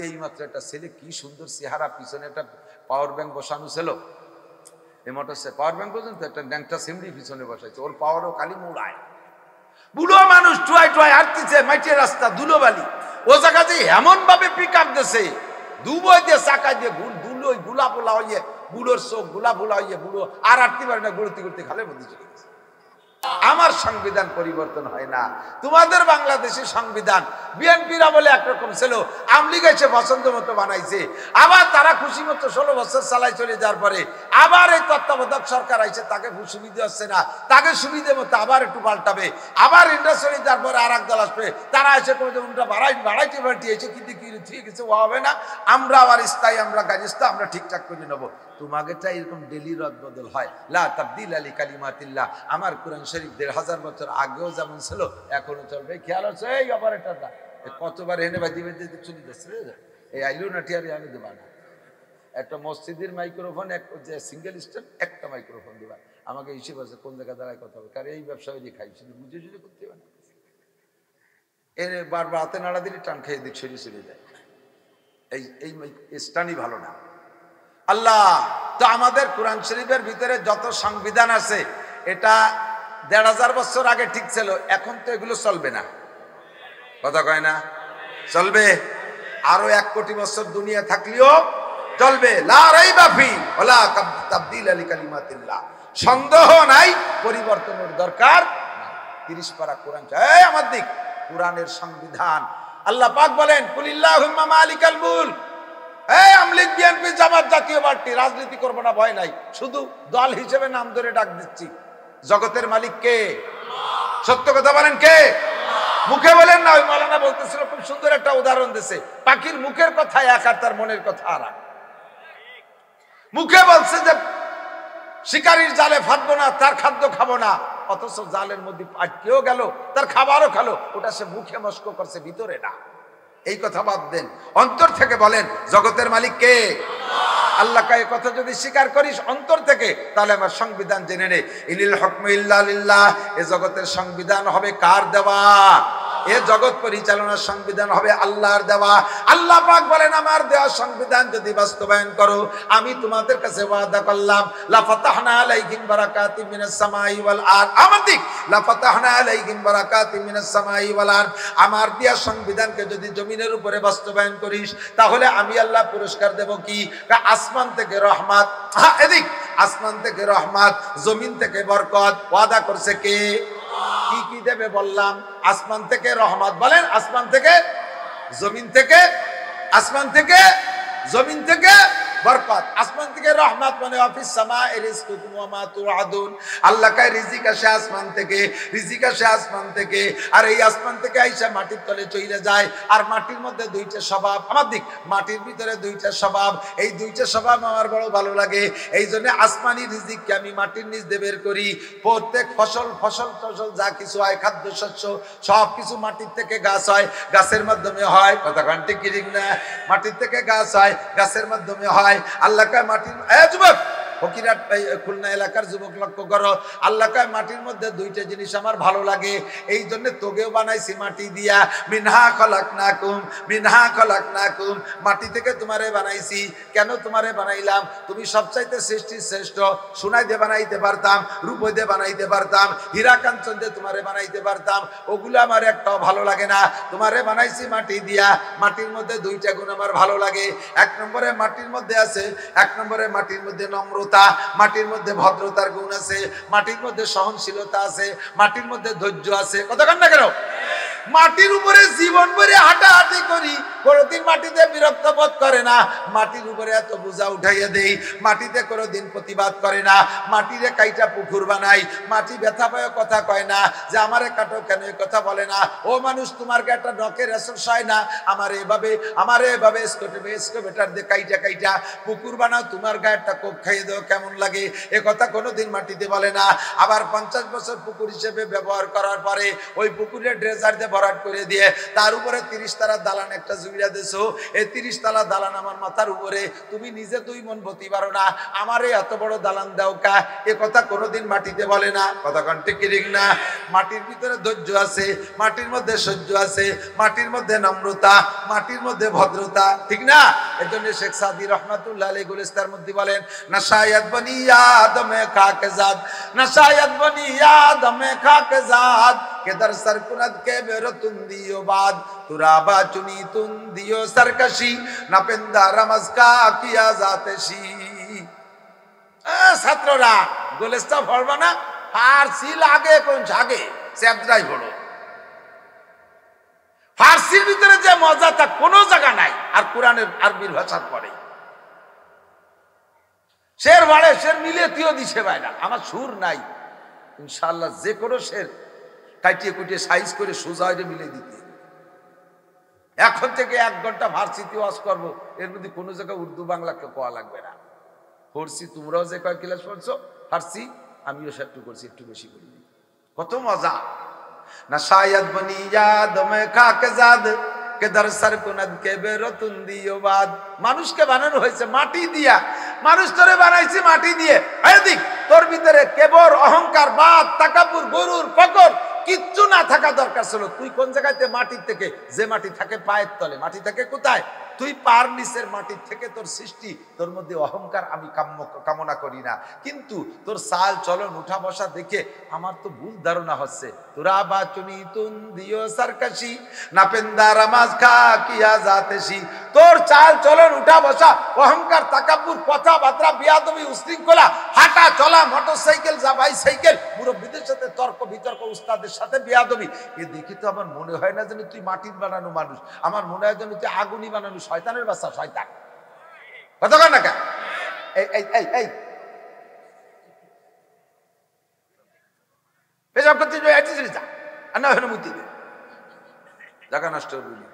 দিয়ে এইমাত্র একটা ছেলে, কি সুন্দর চেহারা, পিছনে একটা পাওয়ার ব্যাংক বসানো ছিল, এই মোটর পাওয়ার ব্যাংক পর্যন্ত একটা ন্যাংটা সিমড়ি পিছনে বসাইছে, ওর পাওয়ারও খালি মুড়ায়। বুড়ো মানুষ টুয়াই টুয়াই হাঁটতেছে, মাটির রাস্তা, ধুলোবালি, ও জায়গাতে এমন ভাবে পিক আপ দিছে, দুবই দিয়ে চাকা দিয়ে ধুলোই গুলা পোলা হইয়ে, বুড়োর চোখ গুলা পোলা হইয়ে, বুড়ো আর হাঁটতে পারে না, ঘুরতে ঘুরতে খালের মধ্যে চলে গেছে। আমার সংবিধান পরিবর্তন হয় না, তোমাদের বাংলাদেশের সংবিধান বিএনপিরা বলে একরকম ছিল, আওয়ামী লীগ এসে পছন্দ মতো বানাইছে, আবার তারা খুশি মতো 16 বছর চালাই চলে যাওয়ার পরে আবার এই তত্ত্বাবধায়ক সরকার আইছে, তাকে সুবিধা হচ্ছে না, তাকে সুবিধে মতো আবার একটু পাল্টাবে, আবার ইন্ডাস্ট্রি যাওয়ার পরে আর এক দল আসবে, তারা এসে করে উনটা বাড়াইতে বাড়িয়েছে, কিন্তু কি ঠিক আছে ও হবে না, আমরা আবার স্থায়ী, আমরা গাজিস্তা, আমরা ঠিকঠাক করে নেবো। তোমাদেরটা এরকম ডেলি রদবদল হয়। লা তাবদিল আলি কালিমাতিল্লাহ, আমার কোরআন শরীফ 1500 বছর আগেও যেমন ছিল এখনো চলবে। খেয়াল আছে এই অপারেটরটা কতবার এনে বাজি বেঁধে চলে যাচ্ছে, এই আইলো না টিয়ারি আমি দেবা না, একটা মসজিদের মাইক্রোফোন, এক যে সিঙ্গেল স্ট্যান্ড, একটা মাইক্রোফোন দেবা, আমাকে হিসেব আছে কোন জায়গায় দাঁড়ায় কথা হবে, কারণ এই ব্যবসা ওই খাই, শুধু বুঝে সুঝে করতে হবে না, এর বারবার হাতে নাড়া দিলে টান খেয়ে দিক সরিয়ে চলে যায়, এই স্টানই ভালো না। আল্লাহ তো আমাদের কোরআন শরীফের ভিতরে যত সংবিধান আছে, এটা 1500 বছর আগে ঠিক ছিল, এখন তো এগুলো চলবে না, কথা কয় না, চলবে আরো 1 কোটি বছর দুনিয়া থাকলেও চলবে। লা রাইবা ফি ওয়ালা তাবদীল আলি কালিমাতিল্লাহ, সন্দেহ নাই পরিবর্তনের দরকার। 30 পারা কোরআন, এই আমার দিক কোরআনের সংবিধান। আল্লাহ পাক বলেন কুলিল্লাহুম্মা মালিকাল মুলক, এই আমলিক বিএনপি জামাত জাতীয় পার্টি রাজনীতি করবো না, ভয় নাই, শুধু দল হিসেবে নাম ধরে ডাক দিচ্ছি। জগতের মালিক কে? সত্য কথা বলেন কে? মুখে বলেন না, ওই মাওলানা বলতেছিল, খুব সুন্দর একটা উদাহরণ দিছে, পাখির মুখের কথা এক আর তার মনের কথা আর এক। মুখে বলছে যে শিকারীর জালে ফাটবো না, তার খাদ্য খাবো না, অথচ জালের মধ্যে আটকেও গেল, তার খাবারও খালো, ওটা সে মুখে মস্ক করছে, ভিতরে না। এই কথা বাদ দেন, অন্তর থেকে বলেন জগতের মালিক কে? আল্লাহ। এই কথা যদি স্বীকার করিস অন্তর থেকে, তাহলে আমার সংবিধান জেনে নে, ইনিল হুকমু ইল্লা লিল্লাহ, এ জগতের সংবিধান হবে কার দেওয়া? এ জগৎ পরিচালনার সংবিধান হবে আল্লাহর দেওয়া। আল্লাহ পাক বলেন আমার দেওয়া সংবিধান যদি বাস্তবায়ন করো, আমি তোমাদের কাছে ওয়াদা করলাম, লা ফাতাহনা আলাইহিম বারাকাতিম মিনাস সামাই ওয়াল আরদ, আমার দিক লা ফাতাহনা আলাইহিম বারাকাতিম মিনাস সামাই ওয়াল আরদ, আমার দেওয়া সংবিধানকে যদি জমিনের উপরে বাস্তবায়ন করিস, তাহলে আমি আল্লাহ পুরস্কার দেব কি? আসমান থেকে রহমত, এদিক আসমান থেকে রহমত, জমিন থেকে বরকত। ওয়াদা করছে কে? কি কি দেবে বললাম? আসমান থেকে রহমত, বলেন আসমান থেকে, জমিন থেকে, আসমান থেকে, জমিন থেকে বরকত। আসমান থেকে রহমত মানে অফিস সামা রিজকুকুম ওয়া মা তুআদুন, আল্লাহ কায় রিজিক আসে আসমান থেকে, রিজিক আসে আসমান থেকে, আর এই আসমান থেকে আইসা মাটির তলে চলে যায়। আর মাটির মধ্যে 2টা স্বভাব, আমার দিক মাটির ভিতরে 2টা স্বভাব, এই 2টা স্বভাব আমার বড় ভালো লাগে। এই জন্য আসমানি রিজিককে আমি মাটির নিচ দিয়ে বের করি। প্রত্যেক ফসল যা কিছু হয়, খাদ্য শস্য সব কিছু মাটির থেকে গাছ হয়, গাছের মাধ্যমে হয়, কথা ঠিক কি ঠিক না? মাটির থেকে গাছ হয়, গাছের মাধ্যমে হয়। আল্লাহ কয় মাটির, যুবক ফকিরহাট খুলনা এলাকার যুবক লক্ষ্য করো, আল্লাহ কয় মাটির মধ্যে 2টা জিনিস আমার ভালো লাগে, এই জন্য তোকেও বানাইছি মাটি দিয়া। মিনহা খলাকনাকুম, মিনহা খলাকনাকুম, মাটি থেকে তোমারে বানাইছি। কেন তোমারে বানাইলাম? তুমি সবচাইতে শ্রেষ্ঠ, সোনাই দিয়ে বানাইতে পারতাম, রূপো দিয়ে বানাইতে পারতাম, হীরা কাঞ্চন দিয়ে তোমারে বানাইতে পারতাম, ওগুলো আমার একটাও ভালো লাগে না। তোমারে বানাইছি মাটি দিয়া, মাটির মধ্যে 2টা গুণ আমার ভালো লাগে। 1 নম্বরে মাটির মধ্যে আছে, 1 নম্বরে মাটির মধ্যে নম্রতা, মাটির মধ্যে ভদ্রতার গুণ আছে, মাটির মধ্যে সহনশীলতা আছে, মাটির মধ্যে ধৈর্য আছে। কথা কান না কেন? মাটির উপরে জীবন ভরে হাঁটাহাঁটি করি, কোনোদিন মাটিতে বিরক্ত বোধ করে না। মাটির উপরে এত বোঝা উঠাইয়া দেই, মাটিতে কোনোদিন প্রতিবাদ করে না। মাটিরে কাইটা পুকুর বানাই, মাটি ব্যথা পায় কথা কয় না যে আমারে কাটো কেন, এই কথা বলে না। ও মানুষ তোমার একটা ডকের রেসর হয় না, আমারে এভাবে স্কোভেটার দিয়ে কাইটা পুকুর বানাও, তোমার গায়ে একটা কোপ খাইয়ে দাও, কেমন লাগে? এ কথা কোনোদিন মাটিতে বলে না। আবার 50 বছর পুকুর হিসেবে ব্যবহার করার পরে ওই পুকুরে ড্রেজার দিয়ে ভরাট করে দিয়ে তার উপরে 30 তালা দালান একটা জুড়িয়া দিছো। এই 30 তালা দালান আমার মাথার উপরে, তুমি নিজে 2 মণ বতি পারো না, আমারে এত বড় দালান দাও কা? এ কথা কোনোদিন মাটিতে বলে না। কথা কোন ঠিক না? মাটির ভিতরে ধৈর্য আছে, মাটির মধ্যে সহ্য আছে, মাটির মধ্যে নম্রতা, মাটির মধ্যে ভদ্রতা, ঠিক না? এজন্য শেখ সাদি রহমাতুল্লাহ আলাইহি গুলিস্তার মধ্যে বলেন, নাশায়াত বনি আদমে খাকে জাদ, নাশায়াত বনি আদমে খাকে জাদ, কেদার সরকুনাত কে বেরতুন দিও বাদ, তুরাবা চুনি তুন দিও সরকশি, নাপেন্দা রমজ কা কিয়া জাতেশি। ছাত্ররা গুলিস্তা পড়বা না? ফার্সি লাগে কোন জাগে চ্যাপ্টারই পড়ো। ফার্সির ভিতরে যে মজা তা কোনো জায়গা নাই। আর কোরআনের আরবির ভাষার পরে শের বাড়ে শের মিলে তিও দিছে বাইনা। আমার সুর নাই, ইনশাআল্লাহ যে কোনো শের কাটিয়ে কুটিয়ে সাইজ করে সোজা হয়ে মিলে দিতে। এখন থেকে 1 ঘন্টা ফার্সিতে ওয়াজ করবো, এর মধ্যে কোনো জায়গায় উর্দু বাংলাকে কোয়া লাগবে না। পড়ছি, তোমরাও যে কয়েক ক্লাস পড়ছো ফার্সি, আমিও সেটু করছি, একটু বেশি করি। কত মজা। নাশায়াত বনি আদমে খাকে জাদ, কেদার সরকুনাত কে বেরতুন দিও বাদ। মানুষকে বানানো হয়েছে মাটি দিয়া, মানুষ তোরে বানাইছে মাটি দিয়ে। এদিক তোর ভিতরে কেবর, অহংকার, বাদ, তাকাব্বুর, গরুর, ফকর কিচ্ছু না থাকা দরকার ছিল। তুই কোন জায়গাতে মাটির থেকে, যে মাটি থাকে পায়ের তলে, মাটি থাকে কোথায়? তুই পার নিচের মাটির থেকে তোর সৃষ্টি। তোর মধ্যে অহংকার আমি কামনা করি না, কিন্তু তোর চাল চলন উঠা বসা দেখে আমার তো ভুল ধারণা হচ্ছে। তোরা বা চুনি তুন দিও সরকশি, নাপেন্দা রামাজ খা কিয়া জাতেশি। তোর চাল চলন উঠা বসা, অহংকার, তাকাব্বুর, কথাবার্তা, বিয়াদবি, উশৃঙ্খলা, হাঁটা চলা, মোটরসাইকেল, যা বাইসাইকেল, মুরব্বিদের সাথে তর্ক বিতর্ক, উস্তাদের সাথে বিয়াদবি, এ দেখে তো আমার মনে হয় না যেন তুই মাটির বানানো মানুষ। আমার মনে হয় যেন তুই আগুনি বানানো শয়তানের বাচ্চা, শয়তান। কথা কর না কেন? এই এই এই এই পেশাব করতে যা, আর না হয় মুক্তি দে, জায়গা নষ্ট করবি।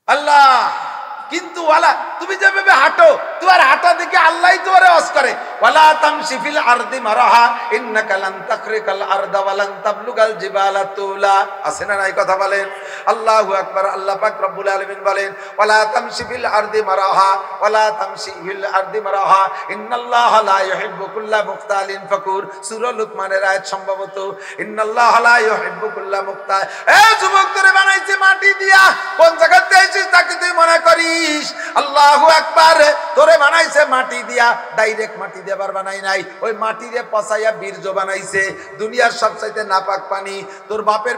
আল্লাহ কিন্তু ওয়ালা তুমি যেভাবে হাঁটো, তোমার হাঁটা দেখে আল্লাহই তোমারে ওয়াজ করে, ওয়ালা তামশি ফিল আরদি মারাহা ইন্নাকা লান তাখরিকাল আরদা ওয়া লান তাবলুগাল জিবালা তুলা। আছে না নাই? কথা বলেন আল্লাহু আকবার। আল্লাহ পাক রব্বুল আলামিন বলেন, ওয়ালা তামশি ফিল আরদি মারাহা, ওয়ালা তামশি ফিল আরদি মারাহা ইন্নাল্লাহা লা ইউহিব্বু কুল্লা মুখতালিন ফাকুর। সূরা লুকমানের আয়াত সম্ভবত। ইন্নাল্লাহা লা ইউহিব্বু কুল্লা মুখতাল। এ যুবক, তোরে বানাইছে মাটি দিয়া, কোন জায়গাতে আইছিস তাকে তুই মনে করিস? আল্লাহু আকবার। তোরে বানাইছে মাটি দিয়া, ডাইরেক্ট মাটি দেবার বানাই নাই, ওই মাটি দিয়ে পচাইয়া বীর্য বানাইছে। দুনিয়ার সবচাইতে নাপাক পানি তোর বাপের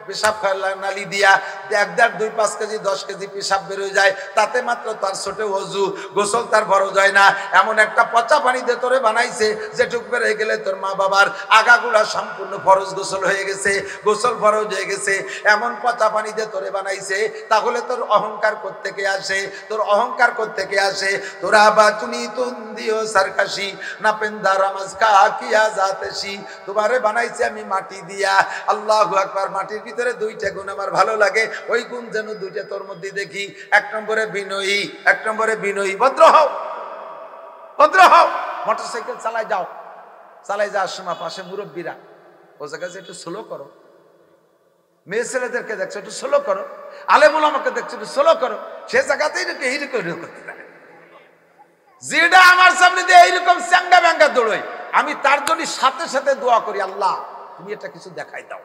পেশাব নালি দিয়া 1.5, 2, 5 কেজি 10 কেজি পেশাব বেরোয় যায়, তাতে মাত্র তার ছোট অজু, গোসল তার বড় যায় না। এমন একটা পচা পানি দিয়ে তোরে বানাইছে, যেটুক বেড়ে গেলে তোর মা বাবার আগাগুড়া সম্পূর্ণ ফরজ গোসল হয়ে গেছে, গোসল ফরজ হয়ে গেছে। এমন পচা পানি দিয়ে তোরে বানাইছে, তাহলে তোর অহংকার কোত্থেকে আসে? তোর অহংকার কোত্থেকে আসে? তোরা বা চুনি তুন দিও সরকশি, না পেন্দা রামাজ কা কিয়া জাতেশি। তোমারে বানাইছে আমি মাটি দিয়া। আল্লাহু আকবার। মাটির ভিতরে 2টা গুণ আমার ভালো লাগে, ওই গুণ যেন 2টা তোর মধ্যে দেখি। 1 নম্বরে বিনয়ী, 1 নম্বরে বিনয়ী। ভদ্র হও, ভদ্র হও। মোটরসাইকেল চালাই যাও, চালাই যাওয়ার সময় পাশে মুরব্বীরা, ও জায়গায় একটু স্লো করো। মেয়ে ছেলেদেরকে দেখছো, একটু স্লো করো। আলেমুল আমাকে দেখছো, একটু স্লো করো। সে জায়গাতেই এইরকম করতে থাকে। যেটা আমার সামনে দিয়ে এইরকম চ্যাঙ্গা ব্যাঙ্গা দৌড়ই, আমি তার জন্য সাথে সাথে দোয়া করি, আল্লাহ তুমি এটা কিছু দেখাই দাও,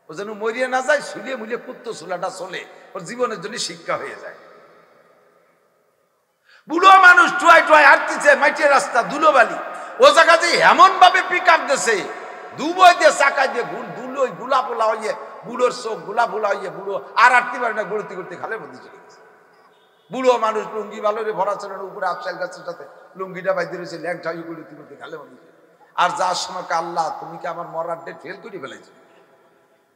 ও যেন মরিয়ে না যায়, শুলিয়ে মুলিয়ে কুত্তো চুলাটা চলে, ওর জীবনের জন্য শিক্ষা হয়ে যায়। বুড়ো মানুষ টুয়াই টুয়াই হাঁটতেছে মাটির রাস্তা, ধুলোবালি, ও জায়গাতে এমন ভাবে পিক আপ দিছে, দুবই দিয়ে চাকা দিয়ে ধুলোই গুলা পোলা হইয়ে, বুড়োর চোখ গুলা ভোলা হইয়ে, বুড়ো আর হাঁটতে পারে না, গড়তে গড়তে খালের মধ্যে চলে গেছে। বুড়ো মানুষ লুঙ্গি ভালোরে ভরা ছিল, উপরে আফসাইল গাছের সাথে লুঙ্গিটা বাইতে রয়েছে, ল্যাংটা হয়ে গড়তে গড়তে খালের মধ্যে। আর যার সময় আল্লাহ তুমি কি আমার মরার ডেট ফেল করে ফেলাইছো,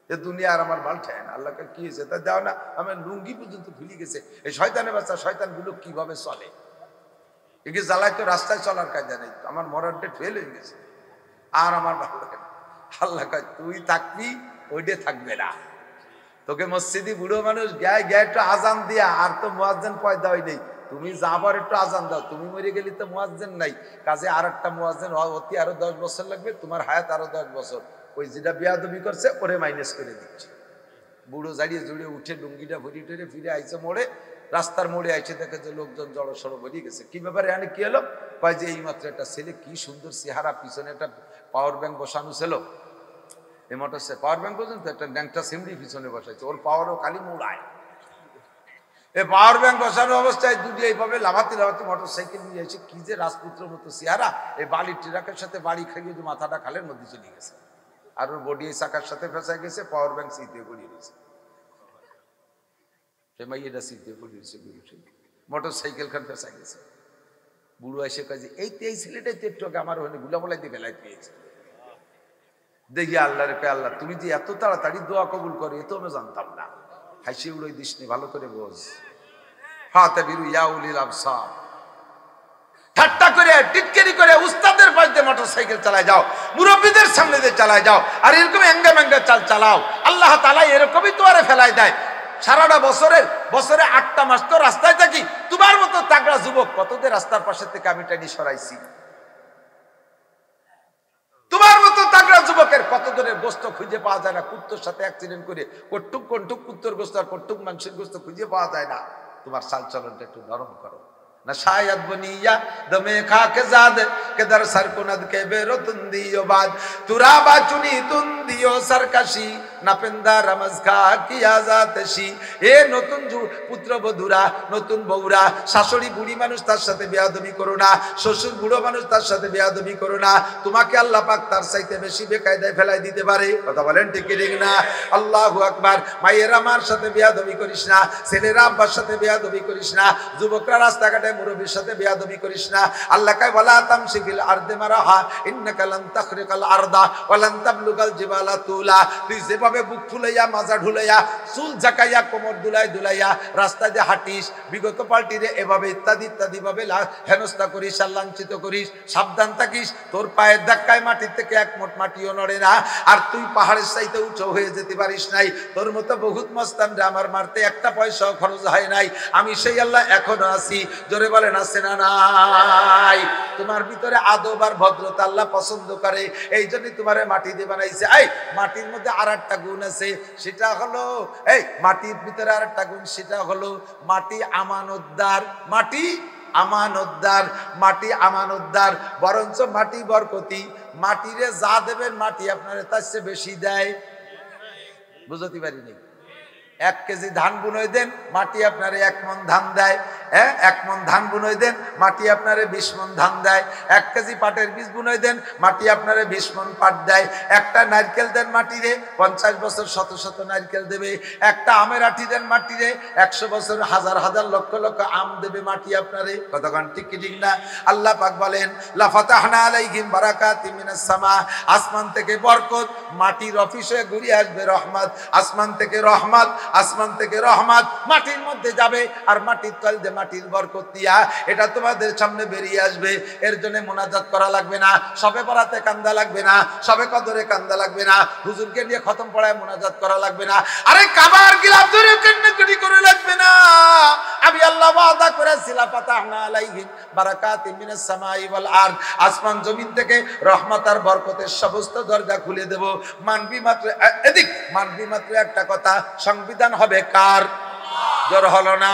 এ দুনিয়া আর আমার ভাল ঠায় না, আল্লাহকে কি হয়েছে তা দেও না। আমার লুঙ্গি পর্যন্ত ভুলে গেছে। এই শয়তানের বাচ্চা, শয়তানগুলো কিভাবে চলে, একে জ্বালাই তো রাস্তায় চলার কাজে নেই। আমার মরার ডেট ফেল হয়ে গেছে, আর আমার ভালো লাগে না। আল্লাহ কয় তুই থাকবি, ওইটা থাকবে না। তোকে মসজিদি বুড়ো মানুষ গায়ে গায়ে একটু আজান দিয়া, আর তো মুয়াজ্জিন পয়দা হয় নেই, তুমি যাবার একটু আজান দাও। তুমি মরে গেলি তো মুয়াজ্জিন নাই, কাজে আর একটা মুয়াজ্জিন অতি আরো 10 বছর লাগবে, তোমার হায়াত আরো 10 বছর। ওই যেটা বেয়াদবি করছে ওরে মাইনাস করে দিচ্ছে। বুড়ো জাড়িয়ে জুড়ে উঠে লুঙ্গিটা ভরি টরে ফিরে আইছে মোড়ে, রাস্তার মোড়ে আইসে দেখে যে লোকজন জড়সড় বেরিয়ে গেছে। কি ব্যাপারে আনে কি হলো? কয় যে এইমাত্র একটা ছেলে, কি সুন্দর চেহারা, পিছনে একটা পাওয়ার ব্যাংক বসানো ছিল, এই মোটর পাওয়ার ব্যাংক পর্যন্ত একটা ন্যাংটা সিমড়ি পিছনে বসাইছে, ওর পাওয়ারও খালি মোড়ায়। এই পাওয়ার ব্যাংক বসানো অবস্থায় দুটি এইভাবে লাভাতে লাভাতে মোটর সাইকেল নিয়ে এসে, কি যে রাজপুত্রের মতো চেহারা, এই বালির ট্রাকের সাথে বাড়ি খাইয়ে যে মাথাটা খালের মধ্যে চলে গেছে, আর ওর বডি এই চাকার সাথে ফেঁসা গেছে, পাওয়ার ব্যাংক সিটে গড়িয়ে গেছে। সে মাইয়েটা সিটে গড়িয়ে গেছে, মোটর সাইকেল খান ফেঁসা গেছে। বুড়ো এসে কাজে এই ছেলেটাই তো একটু আমার ওখানে গুলাবলাই দিয়ে ফেলাই পেয়েছে। দেখি আল্লাহ রে, আল্লাহ তুমি যে এত তাড়াতাড়ি দোয়া কবুল করে, এ তো আমি জানতাম না। হাসি উড়োই দিস নি, ভালো করে বোঝ। হাতে বিরু ইয়াউলিল আবসার, ঠাট্টা করে টিটকারি করে উস্তাদের পাশ দিয়ে মোটর সাইকেল চালায় যাও, মুরব্বীদের সামনে দিয়ে চালায় যাও, আর এরকম এঙ্গা ম্যাঙ্গা চাল চালাও। আল্লাহ তাআলা এরকমই তোয়ারে ফেলাই দেয়। সারাটা বছরে 8টা মাস তো রাস্তায় থাকি, তোমার মতো তাগড়া যুবক কতদের রাস্তার পাশে থেকে আমি টানি সরাইছি। তোমার মতো তাগড়া যুবকের কত ধরনের গোস্ত খুঁজে পাওয়া যায় না, কুত্তর সাথে অ্যাক্সিডেন্ট করে কটুক কন্টুক কুত্তর গোস্ত আর কটুক মানুষের গোস্ত খুঁজে পাওয়া যায় না। তোমার চাল চলনটা একটু নরম করো না। শায়দ বনিয়া দমে খাকে জাদ কে দর সর কুনদ কে বেরো তুন্দিও বাদ তুরাবা চুনি তুন্দিও সরকাশি নাপেন্দা রমজ খা কি আজাতশি। এ নতুন পুত্রবধূরা, নতুন বউরা, শাশুড়ি বুড়ি মানুষ তার সাথে বেয়াদবি করো না, শ্বশুর বুড়ো মানুষ তার সাথে বেয়াদবি করো না। তোমাকে আল্লাহ পাক তার চাইতে বেশি বেকায়দায় ফেলাই দিতে পারে। কথা বলেন ঠিক ঠিক না? আল্লাহু আকবার। মায়ের আমার সাথে বেয়াদবি করিস না, ছেলেরা আব্বার সাথে বেয়াদবি করিস না, যুবকরা রাস্তাঘাটে মুরব্বির সাথে বেয়াদবি করিস না। আল্লাহ কয় ওয়ালা তামশি ফিল আরদি মারাহা ইন্নাকা লান তাখরিকাল আরদা ওয়া লান তাবলুগাল জিবালা তুলা। তুই যেভাবে বুক ফুলাইয়া, মাজা ঢুলাইয়া, চুল ঝাঁকাইয়া, কোমর দুলাইয়া রাস্তায় যে হাঁটিস, বিগত পাল্টিরে এভাবে ইত্যাদি ইত্যাদি ভাবে হেনস্থা করিস আর লাঞ্ছিত করিস, সাবধান থাকিস। তোর পায়ের ধাক্কায় মাটির থেকে এক মুঠ মাটিও নড়ে না, আর তুই পাহাড়ের চাইতে উঁচু হয়ে যেতে পারিস নাই। তোর মতো বহুত মস্তানরা আমার মারতে একটা পয়সাও খরচ হয় নাই। আমি সেই আল্লাহ এখনো আছি। জোরে বলেন আছে না নাই? তোমার ভিতরে আদব আর ভদ্রতা আল্লাহ পছন্দ করে, এই জন্যই তোমারে মাটি দিয়ে বানাইছে। এই মাটির মধ্যে আর একটা গুণ আছে, সেটা হলো এই মাটির ভিতরে আর একটা গুণ, সেটা হলো মাটি আমানতদার। মাটি আমানতদার, মাটি আমানতদার, বরঞ্চ মাটি বরকতি। মাটিরে যা দেবেন মাটি আপনার তার চেয়ে বেশি দেয়। বুঝতে পারিনি? 1 কেজি ধান বুনই দেন, মাটি আপনারে 1 মণ ধান দেয়। 1 মণ ধান বুনই দেন, মাটি আপনারে 20 মণ ধান দেয়। 1 কেজি পাটের বীজ বুনই দেন, মাটি আপনারে 20 মণ পাট দেয়। একটা নারকেল দেন মাটিরে, 50 বছর শত শত নারকেল দেবে। একটা আমের আঠি দেন মাটিরে, 100 বছর হাজার হাজার লক্ষ লক্ষ আম দেবে মাটি আপনারে। কতক্ষণ ঠিক কি ঠিক না? আল্লাহ পাক বলেন লা ফাতাহনা আলাইহিম বারাকাতিম মিনাস সামা, আসমান থেকে বরকত, মাটির অফিসে ঘুরে আসবে রহমত। আসমান থেকে রহমত, আসমান থেকে রহমত মাটির মধ্যে যাবে, আর মাটির তল দিয়ে মাটির বরকত দিয়া এটা তোমাদের সামনে বেরিয়ে আসবে। এর জন্য মোনাজাত করা লাগবে না, সবে বরাতে কান্দা লাগবে না, সবে কদরে কান্দা লাগবে না, হুজুরকে নিয়ে খতম পড়ায় মোনাজাত করা লাগবে না, আরে কাবার গিলাফ ধরে কান্নাকাটি করে লাগবে না। আমি আল্লাহ ওয়াদা করেছিলাম ফাতাহনা আলাইহিম বারাকাতিম মিনাস সামাই ওয়াল আরদ, আসমান জমিন থেকে রহমত আর বরকতের সমস্ত দরজা খুলে দেব। মানবি মাত্র এদিক, মানবি মাত্র একটা কথা, সংবিধান হবে কার? জোর হলো না?